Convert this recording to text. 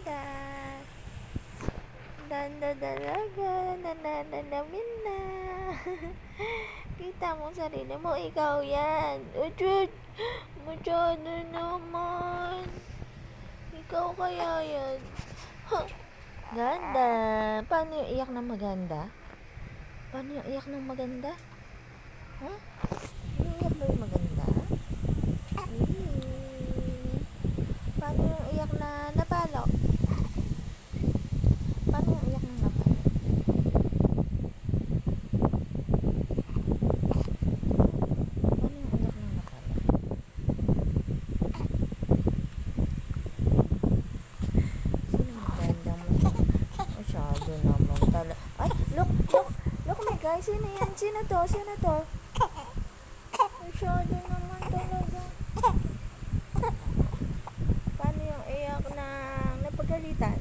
maganda. Ganda talaga. Nananalamin na. Kita mo sarili mo, ikaw yan. Uchut! Masyado naman. Ikaw kaya yan. Huh. Ganda. Paano yung iyak ng maganda? Paano yung iyak ng maganda? Ha? Yung iyak ba yung maganda? Paano yung iyak na napalo? Paano yung iyak ng napalo? Paano yung iyak ng napalo? Sino magandang masyado naman tala. Ay, look, my guys, sino yan? Sino to? Masyado naman talaga. Paano yung iyak ng napagalitan?